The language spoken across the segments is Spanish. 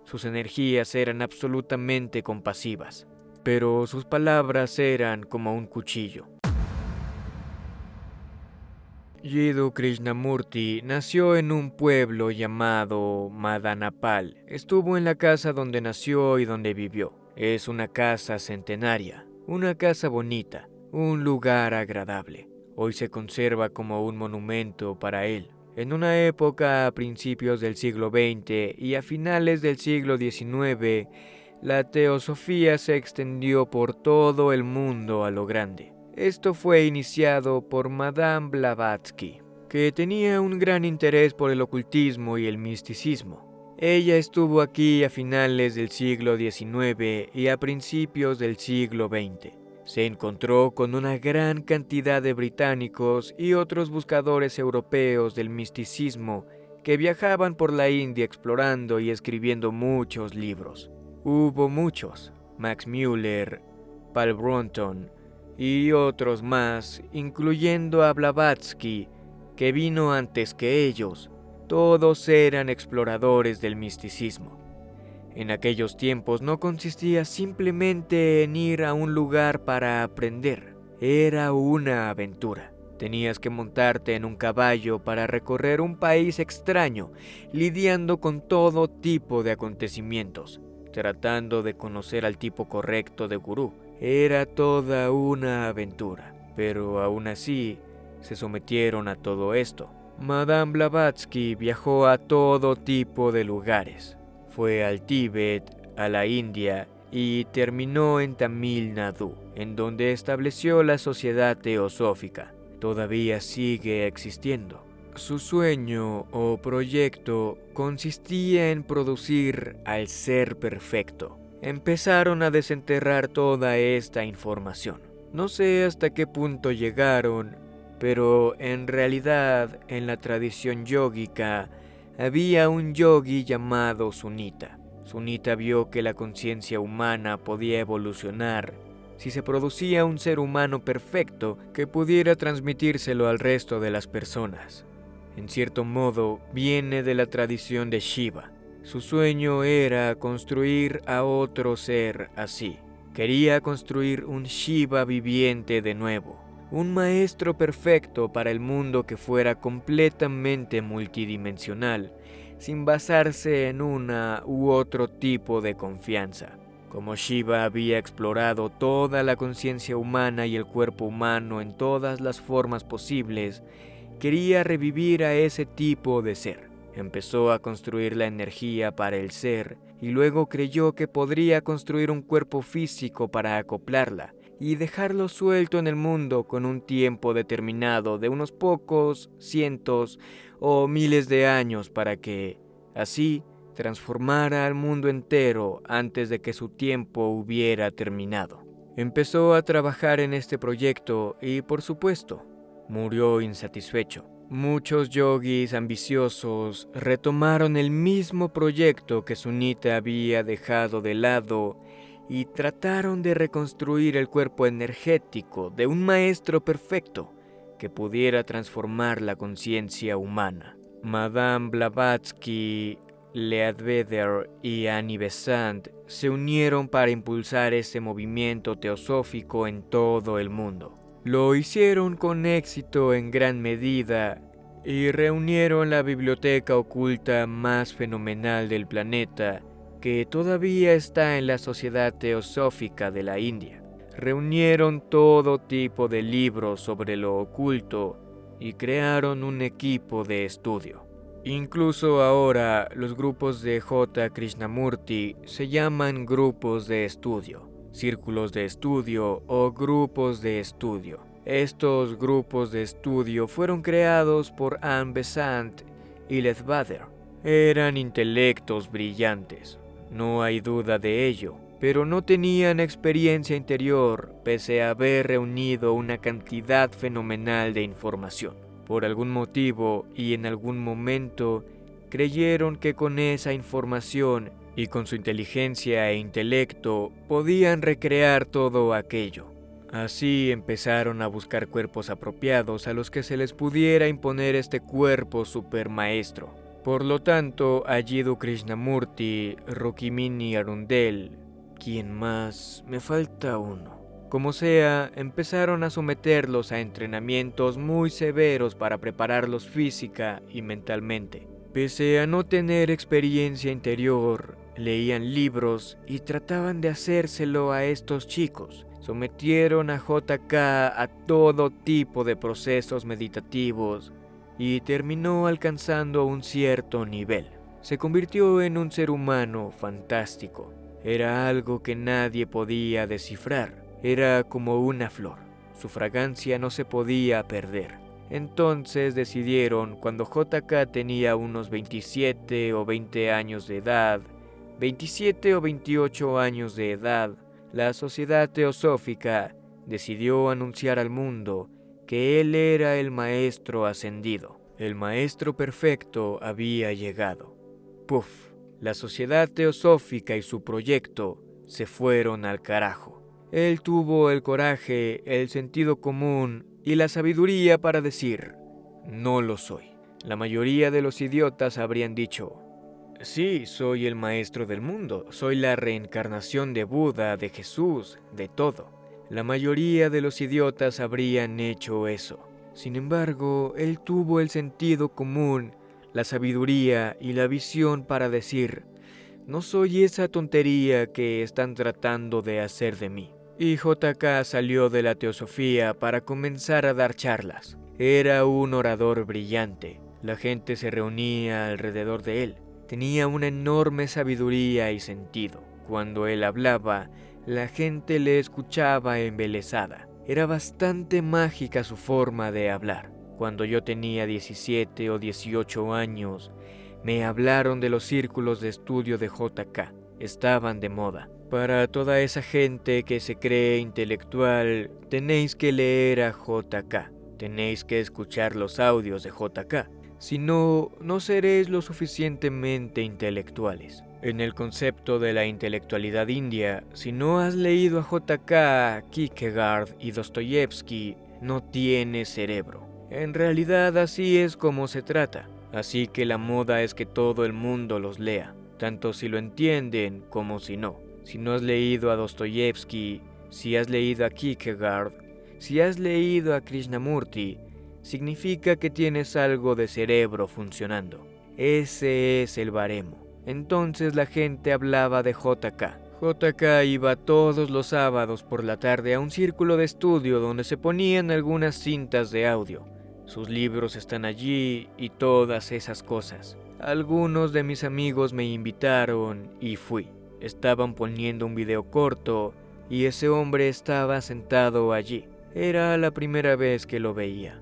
Sus energías eran absolutamente compasivas, pero sus palabras eran como un cuchillo. Jiddu Krishnamurti nació en un pueblo llamado Madanapal. Estuvo en la casa donde nació y donde vivió. Es una casa centenaria, una casa bonita, un lugar agradable. Hoy se conserva como un monumento para él. En una época a principios del siglo XX y a finales del siglo XIX, la teosofía se extendió por todo el mundo a lo grande. Esto fue iniciado por Madame Blavatsky, que tenía un gran interés por el ocultismo y el misticismo. Ella estuvo aquí a finales del siglo XIX y a principios del siglo XX. Se encontró con una gran cantidad de británicos y otros buscadores europeos del misticismo que viajaban por la India explorando y escribiendo muchos libros. Hubo muchos: Max Muller, Paul Brunton y otros más, incluyendo a Blavatsky, que vino antes que ellos. Todos eran exploradores del misticismo. En aquellos tiempos no consistía simplemente en ir a un lugar para aprender, era una aventura. Tenías que montarte en un caballo para recorrer un país extraño, lidiando con todo tipo de acontecimientos, tratando de conocer al tipo correcto de gurú. Era toda una aventura, pero aún así se sometieron a todo esto. Madame Blavatsky viajó a todo tipo de lugares. Fue al Tíbet, a la India y terminó en Tamil Nadu, en donde estableció la Sociedad Teosófica. Todavía sigue existiendo. Su sueño o proyecto consistía en producir al ser perfecto. Empezaron a desenterrar toda esta información. No sé hasta qué punto llegaron, pero en realidad en la tradición yógica había un yogi llamado Sunita. Sunita vio que la conciencia humana podía evolucionar si se producía un ser humano perfecto que pudiera transmitírselo al resto de las personas. En cierto modo, viene de la tradición de Shiva. Su sueño era construir a otro ser así. Quería construir un Shiva viviente de nuevo, un maestro perfecto para el mundo que fuera completamente multidimensional, sin basarse en una u otro tipo de confianza. Como Shiva había explorado toda la conciencia humana y el cuerpo humano en todas las formas posibles, quería revivir a ese tipo de ser. Empezó a construir la energía para el ser y luego creyó que podría construir un cuerpo físico para acoplarla y dejarlo suelto en el mundo con un tiempo determinado de unos pocos, cientos o miles de años para que, así, transformara al mundo entero antes de que su tiempo hubiera terminado. Empezó a trabajar en este proyecto y, por supuesto, murió insatisfecho. Muchos yogis ambiciosos retomaron el mismo proyecto que Sunita había dejado de lado y trataron de reconstruir el cuerpo energético de un maestro perfecto que pudiera transformar la conciencia humana. Madame Blavatsky, Leadbeater y Annie Besant se unieron para impulsar ese movimiento teosófico en todo el mundo. Lo hicieron con éxito en gran medida y reunieron la biblioteca oculta más fenomenal del planeta, que todavía está en la Sociedad Teosófica de la India. Reunieron todo tipo de libros sobre lo oculto y crearon un equipo de estudio. Incluso ahora los grupos de J. Krishnamurti se llaman grupos de estudio, círculos de estudio o grupos de estudio. Estos grupos de estudio fueron creados por Anne Besant y Leadbeater. Eran intelectos brillantes, no hay duda de ello, pero no tenían experiencia interior pese a haber reunido una cantidad fenomenal de información. Por algún motivo y en algún momento creyeron que con esa información y con su inteligencia e intelecto podían recrear todo aquello. Así empezaron a buscar cuerpos apropiados a los que se les pudiera imponer este cuerpo supermaestro. Por lo tanto, a Jiddu Krishnamurti, Rukmini Arundel, ¿quién más? Me falta uno. Como sea, empezaron a someterlos a entrenamientos muy severos para prepararlos física y mentalmente. Pese a no tener experiencia interior, leían libros y trataban de hacérselo a estos chicos. Sometieron a JK a todo tipo de procesos meditativos y terminó alcanzando un cierto nivel. Se convirtió en un ser humano fantástico. Era algo que nadie podía descifrar. Era como una flor. Su fragancia no se podía perder. Entonces decidieron, cuando JK tenía unos 27 o 20 años de edad, 27 o 28 años de edad, la Sociedad Teosófica decidió anunciar al mundo que él era el maestro ascendido. El maestro perfecto había llegado. Puf, la Sociedad Teosófica y su proyecto se fueron al carajo. Él tuvo el coraje, el sentido común y la sabiduría para decir, no lo soy. La mayoría de los idiotas habrían dicho, sí, soy el maestro del mundo, soy la reencarnación de Buda, de Jesús, de todo. La mayoría de los idiotas habrían hecho eso. Sin embargo, él tuvo el sentido común, la sabiduría y la visión para decir, no soy esa tontería que están tratando de hacer de mí. Y JK salió de la teosofía para comenzar a dar charlas. Era un orador brillante. La gente se reunía alrededor de él. Tenía una enorme sabiduría y sentido. Cuando él hablaba, la gente le escuchaba embelesada. Era bastante mágica su forma de hablar. Cuando yo tenía 17 o 18 años, me hablaron de los círculos de estudio de JK. Estaban de moda. Para toda esa gente que se cree intelectual, tenéis que leer a JK. Tenéis que escuchar los audios de JK. Si no, no seréis lo suficientemente intelectuales. En el concepto de la intelectualidad india, si no has leído a JK, Kierkegaard y Dostoyevsky, no tienes cerebro. En realidad así es como se trata. Así que la moda es que todo el mundo los lea, tanto si lo entienden como si no. Si no has leído a Dostoyevsky, si has leído a Kierkegaard, si has leído a Krishnamurti, significa que tienes algo de cerebro funcionando. Ese es el baremo. Entonces la gente hablaba de JK. JK iba todos los sábados por la tarde a un círculo de estudio donde se ponían algunas cintas de audio. Sus libros están allí y todas esas cosas. Algunos de mis amigos me invitaron y fui. Estaban poniendo un video corto y ese hombre estaba sentado allí. Era la primera vez que lo veía.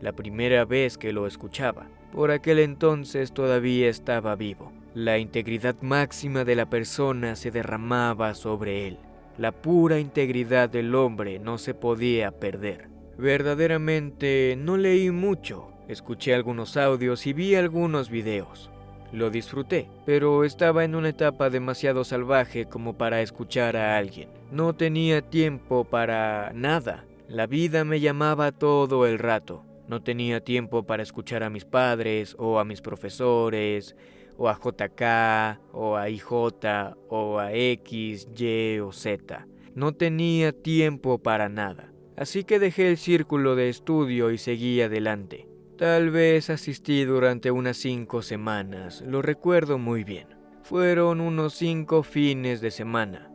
La primera vez que lo escuchaba. Por aquel entonces todavía estaba vivo. La integridad máxima de la persona se derramaba sobre él. La pura integridad del hombre no se podía perder. Verdaderamente no leí mucho. Escuché algunos audios y vi algunos videos. Lo disfruté, pero estaba en una etapa demasiado salvaje como para escuchar a alguien. No tenía tiempo para nada. La vida me llamaba todo el rato. No tenía tiempo para escuchar a mis padres o a mis profesores, o a JK, o a IJ, o a X, Y o Z. No tenía tiempo para nada. Así que dejé el círculo de estudio y seguí adelante. Tal vez asistí durante unas 5 semanas, lo recuerdo muy bien. Fueron unos 5 fines de semana.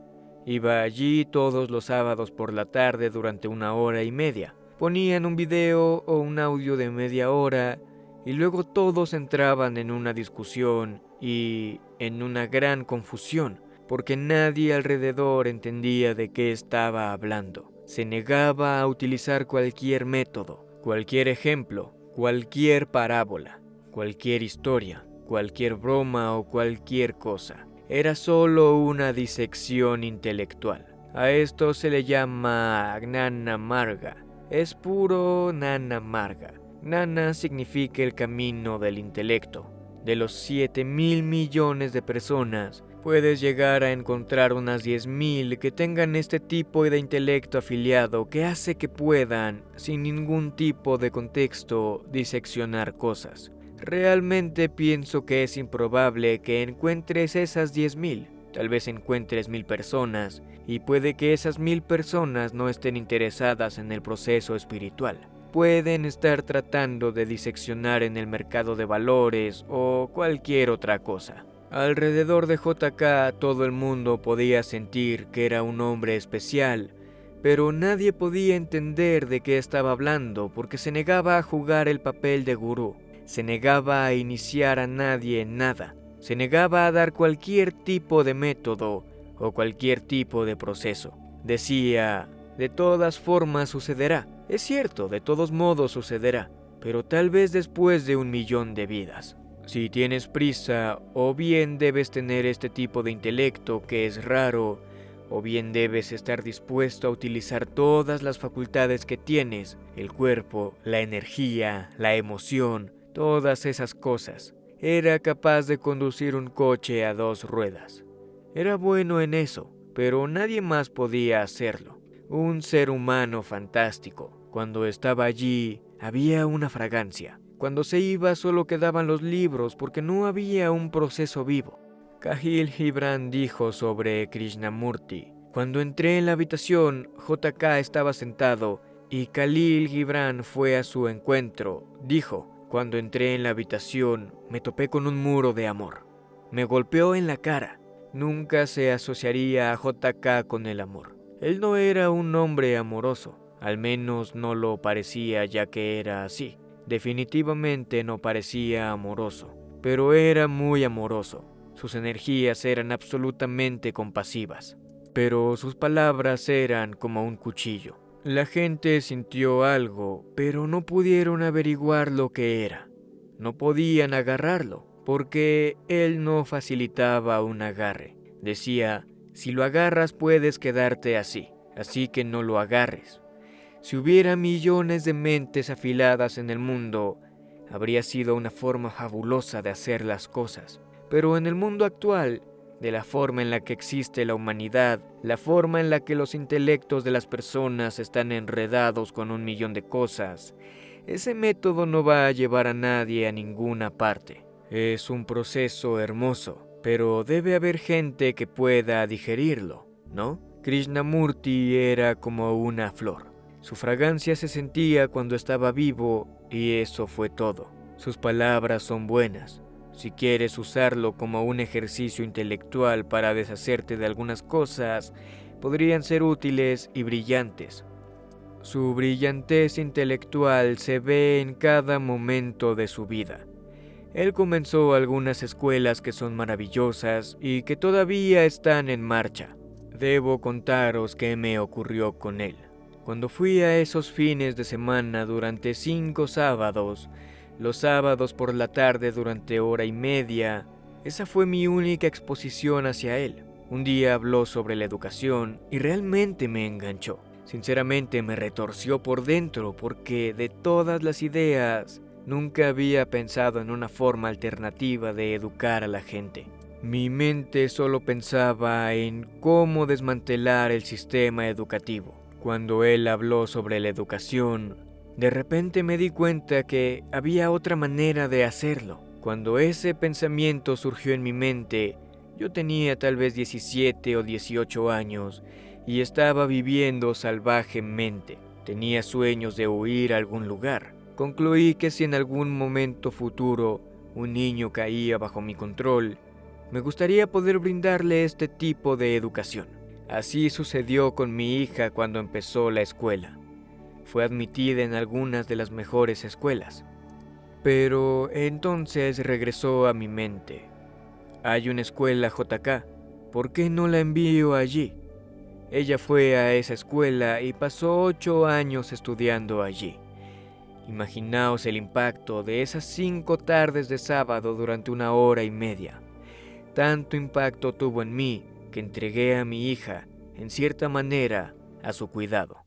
Iba allí todos los sábados por la tarde durante 1 hora y media. Ponían un video o un audio de media hora y luego todos entraban en una discusión y en una gran confusión, porque nadie alrededor entendía de qué estaba hablando. Se negaba a utilizar cualquier método, cualquier ejemplo, cualquier parábola, cualquier historia, cualquier broma o cualquier cosa. Era solo una disección intelectual. A esto se le llama Gnana Marga. Es puro Gnana Marga. Gnana significa el camino del intelecto. De los 7,000 millones de personas, puedes llegar a encontrar unas 10,000 que tengan este tipo de intelecto afiliado que hace que puedan, sin ningún tipo de contexto, diseccionar cosas, Realmente pienso que es improbable que encuentres esas 10,000. Tal vez encuentres 1,000 personas, y puede que esas 1,000 personas no estén interesadas en el proceso espiritual. Pueden estar tratando de diseccionar en el mercado de valores o cualquier otra cosa. Alrededor de JK todo el mundo podía sentir que era un hombre especial, pero nadie podía entender de qué estaba hablando porque se negaba a jugar el papel de gurú, se negaba a iniciar a nadie en nada, se negaba a dar cualquier tipo de método o cualquier tipo de proceso. Decía, de todas formas sucederá. Es cierto, de todos modos sucederá, pero tal vez después de 1,000,000 de vidas. Si tienes prisa, o bien debes tener este tipo de intelecto que es raro, o bien debes estar dispuesto a utilizar todas las facultades que tienes, el cuerpo, la energía, la emoción, todas esas cosas. Era capaz de conducir un coche a 2 ruedas. Era bueno en eso, pero nadie más podía hacerlo. Un ser humano fantástico. Cuando estaba allí, había una fragancia. Cuando se iba solo quedaban los libros porque no había un proceso vivo. Khalil Gibran dijo sobre Krishnamurti. Cuando entré en la habitación, JK estaba sentado y Khalil Gibran fue a su encuentro. Dijo, cuando entré en la habitación, me topé con un muro de amor. Me golpeó en la cara. Nunca se asociaría a JK con el amor. Él no era un hombre amoroso, al menos no lo parecía ya que era así. Definitivamente no parecía amoroso, pero era muy amoroso. Sus energías eran absolutamente compasivas, pero sus palabras eran como un cuchillo. La gente sintió algo, pero no pudieron averiguar lo que era. No podían agarrarlo, porque él no facilitaba un agarre. Decía, si lo agarras puedes quedarte así que no lo agarres. Si hubiera millones de mentes afiladas en el mundo, habría sido una forma fabulosa de hacer las cosas. Pero en el mundo actual, de la forma en la que existe la humanidad, la forma en la que los intelectos de las personas están enredados con 1,000,000 de cosas, ese método no va a llevar a nadie a ninguna parte. Es un proceso hermoso, pero debe haber gente que pueda digerirlo, ¿no? Krishnamurti era como una flor. Su fragancia se sentía cuando estaba vivo y eso fue todo. Sus palabras son buenas. Si quieres usarlo como un ejercicio intelectual para deshacerte de algunas cosas, podrían ser útiles y brillantes. Su brillantez intelectual se ve en cada momento de su vida. Él comenzó algunas escuelas que son maravillosas y que todavía están en marcha. Debo contaros qué me ocurrió con él. Cuando fui a esos fines de semana durante 5 sábados, los sábados por la tarde durante 1 hora y media, esa fue mi única exposición hacia él. Un día habló sobre la educación y realmente me enganchó. Sinceramente me retorció por dentro porque de todas las ideas, nunca había pensado en una forma alternativa de educar a la gente. Mi mente solo pensaba en cómo desmantelar el sistema educativo. Cuando él habló sobre la educación, de repente me di cuenta que había otra manera de hacerlo. Cuando ese pensamiento surgió en mi mente, yo tenía tal vez 17 o 18 años y estaba viviendo salvajemente. Tenía sueños de huir a algún lugar. Concluí que si en algún momento futuro un niño caía bajo mi control, me gustaría poder brindarle este tipo de educación. Así sucedió con mi hija cuando empezó la escuela. Fue admitida en algunas de las mejores escuelas. Pero entonces regresó a mi mente. Hay una escuela JK, ¿por qué no la envío allí? Ella fue a esa escuela y pasó 8 años estudiando allí. Imaginaos el impacto de esas 5 tardes de sábado durante 1 hora y media. Tanto impacto tuvo en mí que entregué a mi hija, en cierta manera, a su cuidado.